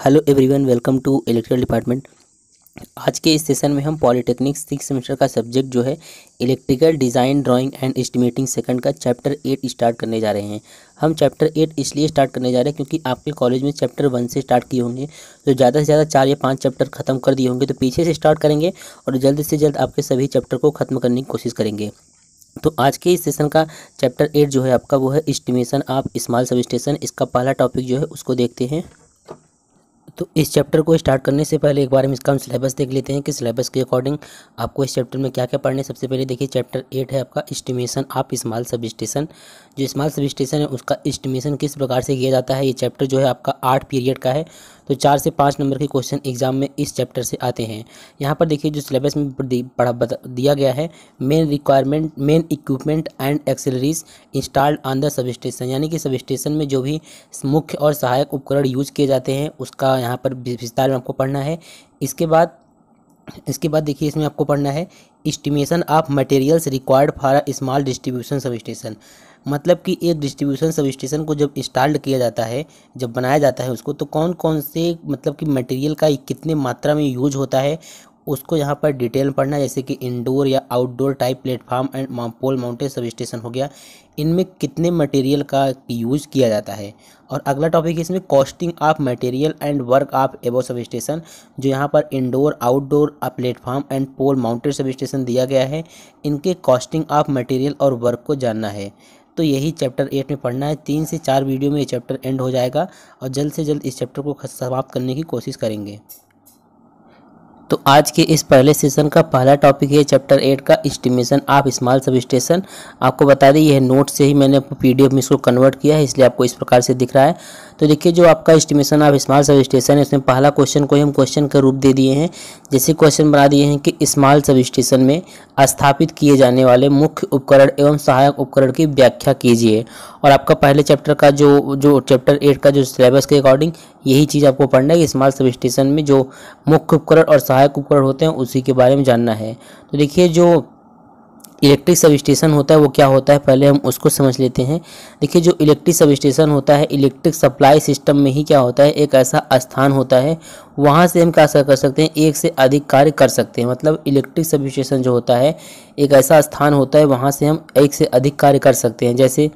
Hello everyone, welcome to electrical department. आज के इस सेशन में हम पॉलिटेक्निक 6 सेमेस्टर का सब्जेक्ट जो है electrical design drawing and estimating second का चैप्टर 8 स्टार्ट करने जा रहे हैं। हम चैप्टर 8 इसलिए स्टार्ट करने जा रहे हैं क्योंकि आपके कॉलेज में चैप्टर 1 से स्टार्ट किए होंगे, तो ज़्यादा से ज़्यादा 4 या 5 चैप्टर खत्म कर दिए होंगे, तो पीछे से स्टार्ट करेंगे और जल्द से जल्द आपके सभी चैप्टर को ख़त्म करने की कोशिश करेंगे। तो आज के इस सेशन का चैप्टर 8 जो है आपका वो है estimation of small sub station. इसका पहला टॉपिक जो है उसको देखते हैं। तो इस चैप्टर को स्टार्ट करने से पहले एक बार हम इसका हम सिलेबस देख लेते हैं कि सिलेबस के अकॉर्डिंग आपको इस चैप्टर में क्या क्या पढ़ना है। सबसे पहले देखिए चैप्टर 8 है आपका estimation of small sub station. जो स्मॉल सब स्टेशन है उसका एस्टिमेशन किस प्रकार से किया जाता है। ये चैप्टर जो है आपका 8 पीरियड का है, तो 4 से 5 नंबर के क्वेश्चन एग्जाम में इस चैप्टर से आते हैं। यहाँ पर देखिए जो सिलेबस में दिया गया है, main requirement, main equipment and accessories installed on the substation, यानी कि सब स्टेशन में जो भी मुख्य और सहायक उपकरण यूज किए जाते हैं उसका यहाँ पर विस्तार में आपको पढ़ना है। इसके बाद देखिए इसमें आपको पढ़ना है estimation of materials required for a small distribution sub station. मतलब कि एक डिस्ट्रीब्यूशन सब स्टेशन को जब इंस्टॉल्ड किया जाता है, जब बनाया जाता है उसको, तो कौन कौन से मतलब कि मटेरियल का कितने मात्रा में यूज होता है उसको यहाँ पर डिटेल में पढ़ना है। जैसे कि इंडोर या outdoor type platform and pole mounted substation हो गया, इनमें कितने मटेरियल का यूज किया जाता है। और अगला टॉपिक है इसमें costing of material and work of above substation. जो यहाँ पर indoor, outdoor platform and pole mounted substation दिया गया है, इनके कॉस्टिंग ऑफ मटेरियल और वर्क को जानना है। तो यही चैप्टर 8 में पढ़ना है। 3 से 4 वीडियो में ये चैप्टर एंड हो जाएगा और जल्द से जल्द इस चैप्टर को समाप्त करने की कोशिश करेंगे। तो आज के इस पहले सेशन का पहला टॉपिक है चैप्टर 8 का estimation of small sub station. आपको बता दें यह नोट से ही मैंने पीडीएफ में इसको कन्वर्ट किया है, इसलिए आपको इस प्रकार से दिख रहा है। तो देखिए जो आपका estimation of small sub station है उसमें पहला क्वेश्चन को हम क्वेश्चन का रूप दे दिए हैं। जैसे क्वेश्चन बना दिए हैं कि स्मॉल सब स्टेशन में स्थापित किए जाने वाले मुख्य उपकरण एवं सहायक उपकरण की व्याख्या कीजिए। और आपका पहले चैप्टर का जो चैप्टर 8 का जो सिलेबस के अकॉर्डिंग यही चीज़ आपको पढ़ना है कि स्मॉल सब स्टेशन में जो मुख्य उपकरण और सहायक उपकरण होते हैं उसी के बारे में जानना है। तो देखिए जो इलेक्ट्रिक सब स्टेशन होता है वो क्या होता है, पहले हम उसको समझ लेते हैं। देखिए जो इलेक्ट्रिक सब स्टेशन होता है, इलेक्ट्रिक सप्लाई सिस्टम में ही क्या होता है, एक ऐसा स्थान होता है वहाँ से हम क्या कर सकते हैं, एक से अधिक कार्य कर सकते हैं। मतलब इलेक्ट्रिक सब स्टेशन जो होता है एक ऐसा स्थान होता है वहाँ से हम एक से अधिक कार्य कर सकते हैं। जैसे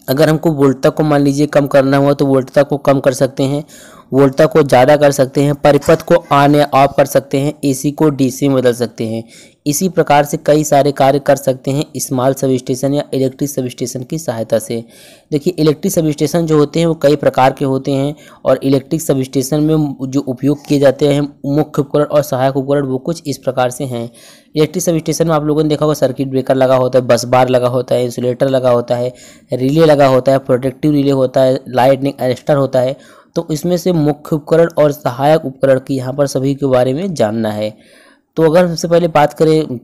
अगर हमको वोल्टता को मान लीजिए कम करना हुआ तो वोल्टता को कम कर सकते हैं, वोल्टता को ज़्यादा कर सकते हैं, परिपथ को ऑन या ऑफ कर सकते हैं, एसी को डीसी में बदल सकते हैं। इसी प्रकार से कई सारे कार्य कर सकते हैं स्मॉल सब स्टेशन या इलेक्ट्रिक सब स्टेशन की सहायता से। देखिए इलेक्ट्रिक सब स्टेशन जो होते हैं वो कई प्रकार के होते हैं और इलेक्ट्रिक सब स्टेशन में जो उपयोग किए जाते हैं मुख्य उपकरण और सहायक उपकरण वो कुछ इस प्रकार से हैं। इलेक्ट्रिक सब स्टेशन में आप लोगों ने देखा होगा सर्किट ब्रेकर लगा होता है, बस बार लगा होता है, इंसुलेटर लगा होता है, रिले लगा होता है, प्रोटेक्टिव रिले होता है, लाइटनिंग अरेस्टर होता है। तो इसमें से मुख्य उपकरण और सहायक उपकरण की यहाँ पर सभी के बारे में जानना है। तो अगर सबसे पहले बात करें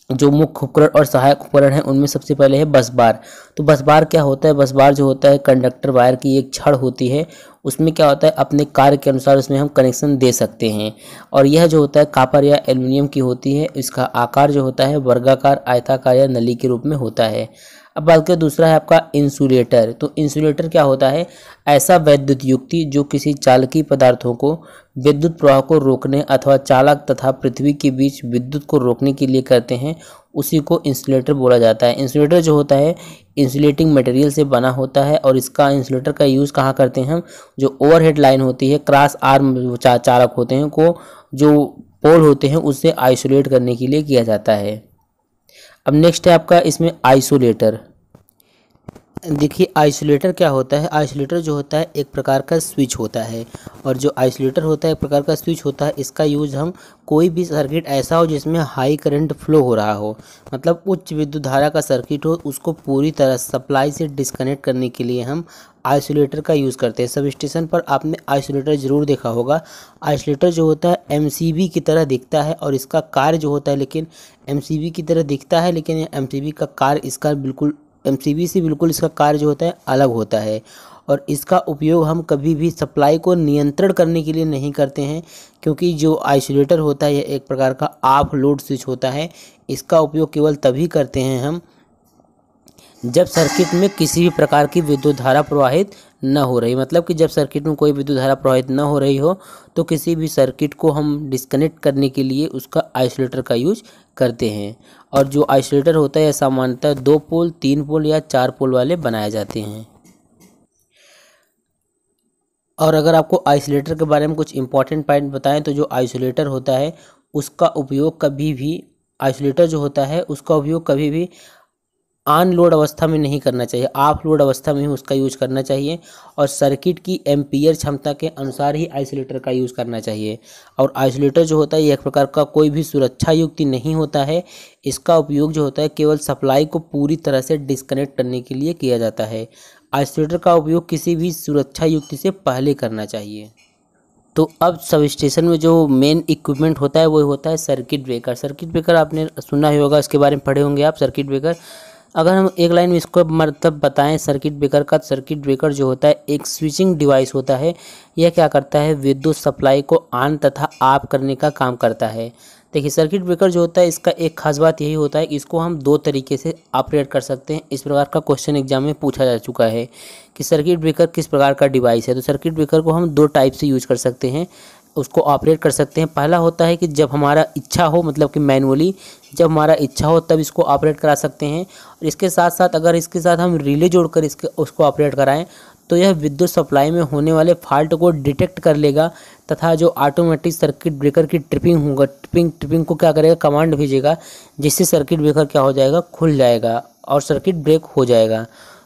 जो मुख्य उपकरण और सहायक उपकरण हैं उनमें सबसे पहले है बस बार। तो बस बार क्या होता है, बस बार जो होता है कंडक्टर वायर की एक छड़ होती है, उसमें क्या होता है अपने कार्य के अनुसार उसमें हम कनेक्शन दे सकते हैं। और यह जो होता है कॉपर या एल्युमिनियम की होती है, इसका आकार जो होता है वर्गाकार, आयताकार या नली के रूप में होता है। अब बात करें दूसरा है आपका इंसुलेटर। तो इंसुलेटर क्या होता है, ऐसा वैद्युत युक्ति जो किसी चालकीय पदार्थों को विद्युत प्रवाह को रोकने अथवा चालक तथा पृथ्वी के बीच विद्युत को रोकने के लिए करते हैं, उसी को इंसुलेटर बोला जाता है। इंसुलेटर जो होता है इंसुलेटिंग मटेरियल से बना होता है और इसका इंसुलेटर का यूज़ कहाँ करते हैं हम, जो ओवरहेड लाइन होती है, क्रॉस आर्म चालक होते हैं को जो पोल होते हैं उससे आइसोलेट करने के लिए किया जाता है। अब नेक्स्ट है आपका इसमें आइसोलेटर। देखिए आइसोलेटर क्या होता है, आइसोलेटर जो होता है एक प्रकार का स्विच होता है। और जो आइसोलेटर होता है एक प्रकार का स्विच होता है, इसका यूज़ हम कोई भी सर्किट ऐसा हो जिसमें हाई करंट फ्लो हो रहा हो, मतलब उच्च विद्युत धारा का सर्किट हो, उसको पूरी तरह सप्लाई से डिस्कनेक्ट करने के लिए हम आइसोलेटर का यूज़ करते हैं। सब स्टेशन पर आपने आइसोलेटर ज़रूर देखा होगा। आइसोलेटर जो होता है एमसीबी की तरह दिखता है और इसका कार्य जो होता है, लेकिन एमसीबी की तरह दिखता है लेकिन एमसीबी का कार्य इसका बिल्कुल एमसीबी से बिल्कुल इसका कार्य जो होता है अलग होता है। और इसका उपयोग हम कभी भी सप्लाई को नियंत्रण करने के लिए नहीं करते हैं, क्योंकि जो आइसोलेटर होता है यह एक प्रकार का ऑफ लोड स्विच होता है। इसका उपयोग केवल तभी करते हैं हम जब सर्किट में किसी भी प्रकार की विद्युत धारा प्रवाहित न हो रही, मतलब कि जब सर्किट में कोई विद्युत धारा प्रवाहित न हो रही हो तो किसी भी सर्किट को हम डिस्कनेक्ट करने के लिए उसका आइसोलेटर का यूज करते हैं। और जो आइसोलेटर होता है सामान्यतः 2 पोल, 3 पोल या 4 पोल वाले बनाए जाते हैं। और अगर आपको आइसोलेटर के बारे में कुछ इंपॉर्टेंट पॉइंट बताएं तो जो आइसोलेटर होता है उसका उपयोग कभी भी आइसोलेटर जो होता है उसका उपयोग कभी भी ऑन लोड अवस्था में नहीं करना चाहिए, ऑफ लोड अवस्था में ही उसका यूज करना चाहिए। और सर्किट की एम्पीयर क्षमता के अनुसार ही आइसोलेटर का यूज़ करना चाहिए। और आइसोलेटर जो होता है ये एक प्रकार का कोई भी सुरक्षा युक्ति नहीं होता है। इसका उपयोग जो होता है केवल सप्लाई को पूरी तरह से डिस्कनेक्ट करने के लिए किया जाता है। आइसोलेटर का उपयोग किसी भी सुरक्षा युक्ति से पहले करना चाहिए। तो अब सब स्टेशन में जो मेन इक्विपमेंट होता है वो होता है सर्किट ब्रेकर। सर्किट ब्रेकर आपने सुना ही होगा, इसके बारे में पढ़े होंगे आप। सर्किट ब्रेकर अगर हम एक लाइन में इसको मतलब बताएं सर्किट ब्रेकर का, सर्किट ब्रेकर जो होता है एक स्विचिंग डिवाइस होता है। यह क्या करता है, विद्युत सप्लाई को ऑन तथा ऑफ करने का काम करता है। देखिए सर्किट ब्रेकर जो होता है इसका एक खास बात यही होता है कि इसको हम 2 तरीके से ऑपरेट कर सकते हैं। इस प्रकार का क्वेश्चन एग्जाम में पूछा जा चुका है कि सर्किट ब्रेकर किस प्रकार का डिवाइस है। तो सर्किट ब्रेकर को हम 2 टाइप से यूज कर सकते हैं, उसको ऑपरेट कर सकते हैं। पहला होता है कि जब हमारा इच्छा हो, मतलब कि मैनुअली जब हमारा इच्छा हो तब इसको ऑपरेट करा सकते हैं। और इसके साथ साथ अगर इसके साथ हम रिले जोड़कर उसको ऑपरेट कराएं तो यह विद्युत सप्लाई में होने वाले फॉल्ट को डिटेक्ट कर लेगा तथा जो ऑटोमेटिक सर्किट ब्रेकर की ट्रिपिंग होगा, ट्रिपिंग को क्या करेगा, कमांड भेजेगा, जिससे सर्किट ब्रेकर क्या हो जाएगा, खुल जाएगा और सर्किट ब्रेक हो जाएगा।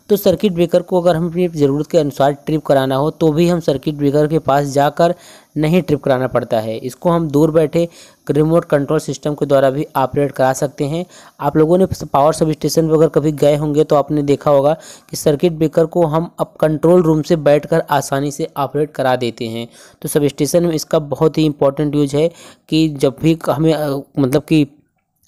तो सर्किट ब्रेकर को अगर हम अपनी ज़रूरत के अनुसार ट्रिप कराना हो तो भी हम सर्किट ब्रेकर के पास जाकर नहीं ट्रिप कराना पड़ता है। इसको हम दूर बैठे रिमोट कंट्रोल सिस्टम के द्वारा भी ऑपरेट करा सकते हैं। आप लोगों ने पावर सब स्टेशन पर अगर कभी गए होंगे तो आपने देखा होगा कि सर्किट ब्रेकर को हम अब कंट्रोल रूम से बैठकर आसानी से ऑपरेट करा देते हैं। तो सब स्टेशन में इसका बहुत ही इंपॉर्टेंट यूज है कि जब भी हमें मतलब कि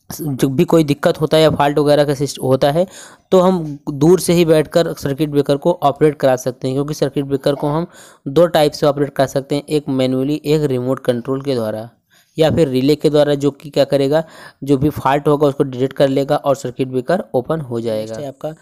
जब भी कोई दिक्कत होता है या फॉल्ट वगैरह का सिस्टम होता है तो हम दूर से ही बैठकर सर्किट ब्रेकर को ऑपरेट करा सकते हैं। क्योंकि सर्किट ब्रेकर को हम 2 टाइप से ऑपरेट कर सकते हैं, एक मैनुअली, एक रिमोट कंट्रोल के द्वारा या फिर रिले के द्वारा, जो कि क्या करेगा, जो भी फॉल्ट होगा उसको डिटेक्ट कर लेगा और सर्किट ब्रेकर ओपन हो जाएगा। आपका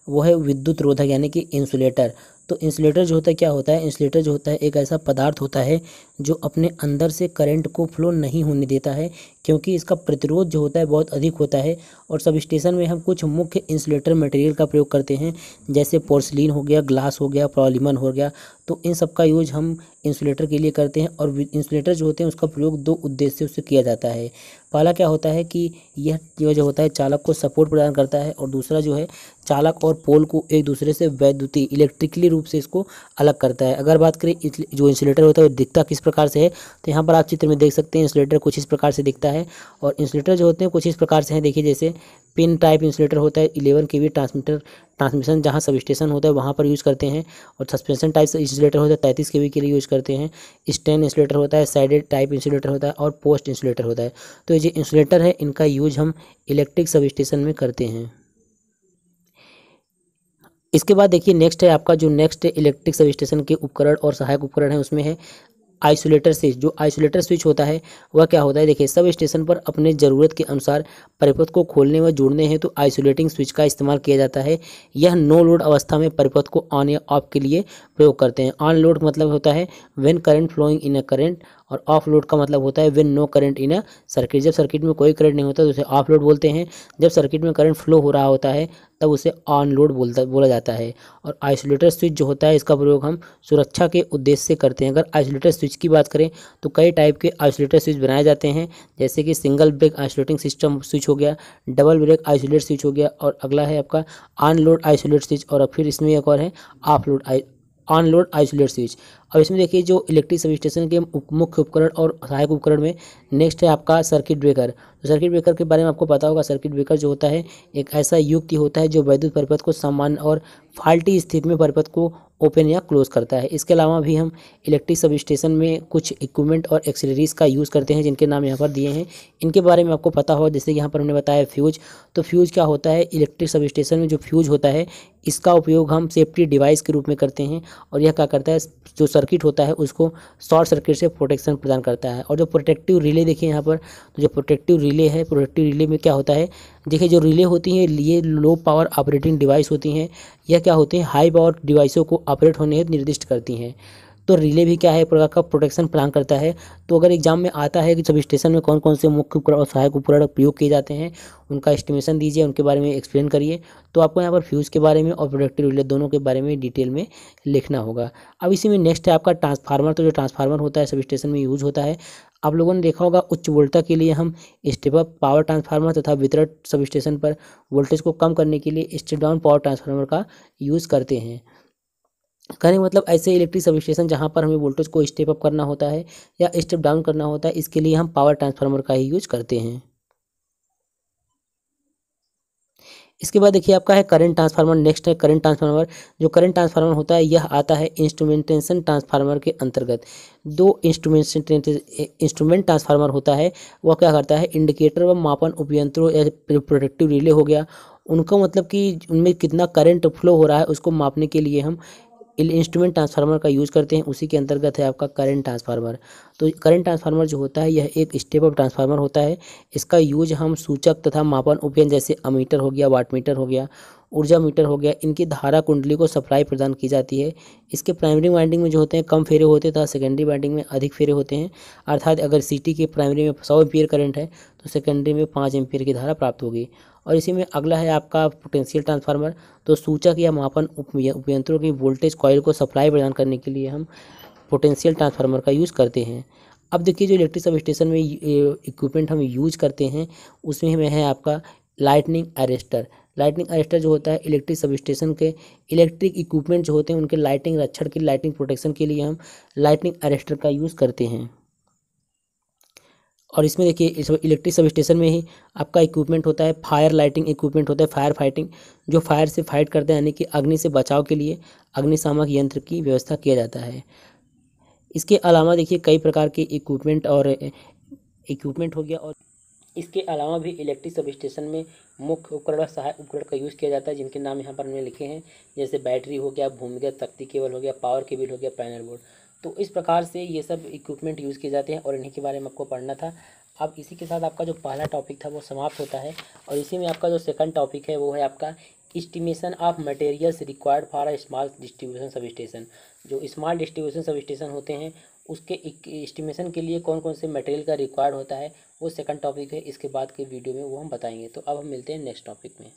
वो है विद्युत रोधक यानी कि इंसुलेटर। तो इंसुलेटर जो होता है क्या होता है, इंसुलेटर जो होता है एक ऐसा पदार्थ होता है जो अपने अंदर से करंट को फ्लो नहीं होने देता है, क्योंकि इसका प्रतिरोध जो होता है बहुत अधिक होता है। और सब स्टेशन में हम कुछ मुख्य इंसुलेटर मटेरियल का प्रयोग करते हैं, जैसे पोर्सिलीन हो गया, ग्लास हो गया, पॉलीमर हो गया। तो इन सब का यूज हम इंसुलेटर के लिए करते हैं। और इंसुलेटर जो होते हैं उसका प्रयोग 2 उद्देश्यों से किया जाता है। पहला क्या होता है कि यह जो होता है चालक को सपोर्ट प्रदान करता है, और दूसरा जो है चालक और पोल को एक दूसरे से वैद्युतीय इलेक्ट्रिकली रूप से इसको अलग करता है। अगर बात करें जो इंसुलेटर होता है वो दिखता किस प्रकार से है, तो यहाँ पर आप चित्र में देख सकते हैं इंसुलेटर कुछ इस प्रकार से दिखता है। और इंसुलेटर जो होते हैं कुछ इस प्रकार से हैं, देखिए जैसे पिन टाइप इंसुलेटर होता है, 11 kV ट्रांसमिशन जहाँ सब स्टेशन होता है वहाँ पर यूज़ करते हैं। और सस्पेंशन टाइप इंसुलेटर होता है 33 kV के लिए यूज़ करते हैं। स्टैंड इंसुलेटर होता है, साइडेड टाइप इंसुलेटर होता है और पोस्ट इंसुलेटर होता है। तो ये जो इंसुलेटर है इनका यूज हम इलेक्ट्रिक सब स्टेशन में करते हैं। इसके बाद देखिए नेक्स्ट है आपका जो नेक्स्ट इलेक्ट्रिक सब स्टेशन के उपकरण और सहायक उपकरण है, उसमें है आइसोलेटर स्विच। जो आइसोलेटर स्विच होता है वह क्या होता है, देखिए सब स्टेशन पर अपने ज़रूरत के अनुसार परिपथ को खोलने व जोड़ने हेतु आइसोलेटिंग स्विच का इस्तेमाल किया जाता है। यह नो लोड अवस्था में परिपथ को ऑन या ऑफ के लिए प्रयोग करते हैं। ऑन लोड मतलब होता है when current flowing in a current, और ऑफ लोड का मतलब होता है when no current in a circuit. जब सर्किट में कोई करंट नहीं होता तो उसे ऑफ लोड बोलते हैं। जब सर्किट में करंट फ्लो हो रहा होता है तब उसे ऑन लोड बोला जाता है। और आइसोलेटर स्विच जो होता है इसका प्रयोग हम सुरक्षा के उद्देश्य से करते हैं। अगर आइसोलेटर स्विच की बात करें तो कई टाइप के आइसोलेटर स्विच बनाए जाते हैं, जैसे कि single break isolating system switch हो गया, डबल ब्रेक आइसोलेट स्विच हो गया, और अगला है आपका ऑन लोड आइसोलेट स्विच, और फिर इसमें एक और है of load on load isolate switch. अब इसमें देखिए जो इलेक्ट्रिक सब स्टेशन के मुख्य उपकरण और सहायक उपकरण में नेक्स्ट है आपका सर्किट ब्रेकर। तो सर्किट ब्रेकर के बारे में आपको पता होगा, सर्किट ब्रेकर जो होता है एक ऐसा युक्ति होता है जो वैद्युत परिपथ को सामान्य और फाल्टी स्थिति में परिपथ को ओपन या क्लोज करता है। इसके अलावा भी हम इलेक्ट्रिक सब स्टेशन में कुछ इक्विपमेंट और एक्सेसरीज का यूज़ करते हैं जिनके नाम यहाँ पर दिए हैं। इनके बारे में आपको पता हो, जैसे कि यहाँ पर हमने बताया फ्यूज। तो फ्यूज क्या होता है, इलेक्ट्रिक सब स्टेशन में जो फ्यूज होता है इसका उपयोग हम सेफ्टी डिवाइस के रूप में करते हैं। और यह क्या करता है, जो सर्किट होता है उसको शॉर्ट सर्किट से प्रोटेक्शन प्रदान करता है। और जो प्रोटेक्टिव रिले देखिए यहाँ पर, तो जो प्रोटेक्टिव रिले है, प्रोटेक्टिव रिले में क्या होता है, देखिए जो रिले होती हैं ये लो पावर ऑपरेटिंग डिवाइस होती हैं, यह क्या होती हैं, हाई पावर डिवाइसों को ऑपरेट होने हेतु निर्दिष्ट करती हैं। तो रिले भी क्या है, एक प्रकार का प्रोटेक्शन प्रदान करता है। तो अगर एग्जाम में आता है कि सब स्टेशन में कौन कौन से मुख्य उपकरण और सहायक उपकरण प्रयोग किए जाते हैं, उनका एस्टिमेशन दीजिए, उनके बारे में एक्सप्लेन करिए, तो आपको यहाँ पर फ्यूज़ के बारे में और प्रोटेक्टिव रिले दोनों के बारे में डिटेल में लिखना होगा। अब इसी में नेक्स्ट है आपका ट्रांसफार्मर। तो जो ट्रांसफार्मर होता है सब स्टेशन में यूज होता है। आप लोगों ने देखा होगा उच्च वोल्टता के लिए हम स्टेप अप पावर ट्रांसफार्मर तथा वितरण सब स्टेशन पर वोल्टेज को कम करने के लिए स्टेप डाउन पावर ट्रांसफार्मर का यूज़ करते हैं। कहने का मतलब ऐसे इलेक्ट्रिक सब स्टेशन जहाँ पर हमें वोल्टेज को स्टेप अप करना होता है या स्टेप डाउन करना होता है, इसके लिए हम पावर ट्रांसफार्मर का ही यूज करते हैं। इसके बाद देखिए आपका है करंट ट्रांसफार्मर। नेक्स्ट है करंट ट्रांसफार्मर। जो करंट ट्रांसफार्मर होता है यह आता है इंस्ट्रूमेंटेशन ट्रांसफार्मर के अंतर्गत। दो इंस्ट्रूमेंट ट्रांसफार्मर होता है, वह क्या करता है, इंडिकेटर व मापन उपयंत्रों या प्रोटेक्टिव रिले हो गया, उनको मतलब कि उनमें कितना करंट फ्लो हो रहा है उसको मापने के लिए हम इंस्ट्रूमेंट ट्रांसफार्मर का यूज़ करते हैं। उसी के अंतर्गत है आपका करंट ट्रांसफार्मर। तो करंट ट्रांसफार्मर जो होता है यह एक स्टेप अप ट्रांसफार्मर होता है। इसका यूज हम सूचक तथा मापन उपकरण जैसे अमीटर हो गया, वाट मीटर हो गया, ऊर्जा मीटर हो गया, इनकी धारा कुंडली को सप्लाई प्रदान की जाती है। इसके प्राइमरी वाइंडिंग में जो होते हैं कम फेरे होते हैं तथा सेकेंडरी वाइंडिंग में अधिक फेरे होते हैं। अर्थात अगर सीटी के प्राइमरी में 100 एम्पीयर करंट है तो सेकेंडरी में 5 एम्पीयर की धारा प्राप्त होगी। और इसी में अगला है आपका पोटेंशियल ट्रांसफार्मर। तो सूचक या मापन उपयंत्रों की वोल्टेज कॉइल को सप्लाई प्रदान करने के लिए हम पोटेंशियल ट्रांसफार्मर का यूज़ करते हैं। अब देखिए जो इलेक्ट्रिक सब स्टेशन में इक्विपमेंट हम यूज करते हैं उसमें हमें है आपका लाइटनिंग अरेस्टर। लाइटनिंग अरेस्टर जो होता है इलेक्ट्रिक सब स्टेशन के इलेक्ट्रिक इक्विपमेंट जो होते हैं उनके लाइटिंग रक्षण की लाइटिंग प्रोटेक्शन के लिए हम लाइटनिंग अरेस्टर का यूज़ करते हैं। और इसमें देखिए इस इलेक्ट्रिक सब स्टेशन में ही आपका इक्विपमेंट होता है, फायर लाइटिंग इक्विपमेंट होता है, फायर फाइटिंग, जो फायर से फाइट करते हैं, यानी कि अग्नि से बचाव के लिए अग्निशामक यंत्र की व्यवस्था किया जाता है। इसके अलावा देखिए कई प्रकार के इक्विपमेंट हो गया। और इसके अलावा भी इलेक्ट्रिक सब स्टेशन में मुख्य उपकरण और सहायक उपकरण का यूज़ किया जाता है, जिनके नाम यहाँ पर हमने लिखे हैं, जैसे बैटरी हो गया, भूमिगत शक्ति केबल हो गया, पावर केबल हो गया, पैनल बोर्ड। तो इस प्रकार से ये सब इक्विपमेंट यूज़ किए जाते हैं और इन्हीं के बारे में आपको पढ़ना था। अब इसी के साथ आपका जो पहला टॉपिक था वो समाप्त होता है और इसी में आपका जो सेकंड टॉपिक है वो है आपका estimation of materials required for a small distribution sub station. जो स्मॉल डिस्ट्रीब्यूशन सब स्टेशन होते हैं उसके एस्टिमेशन के लिए कौन कौन से मटेरियल का रिक्वायर्ड होता है वो सेकंड टॉपिक है। इसके बाद के वीडियो में वो हम बताएंगे। तो अब हम मिलते हैं नेक्स्ट टॉपिक में।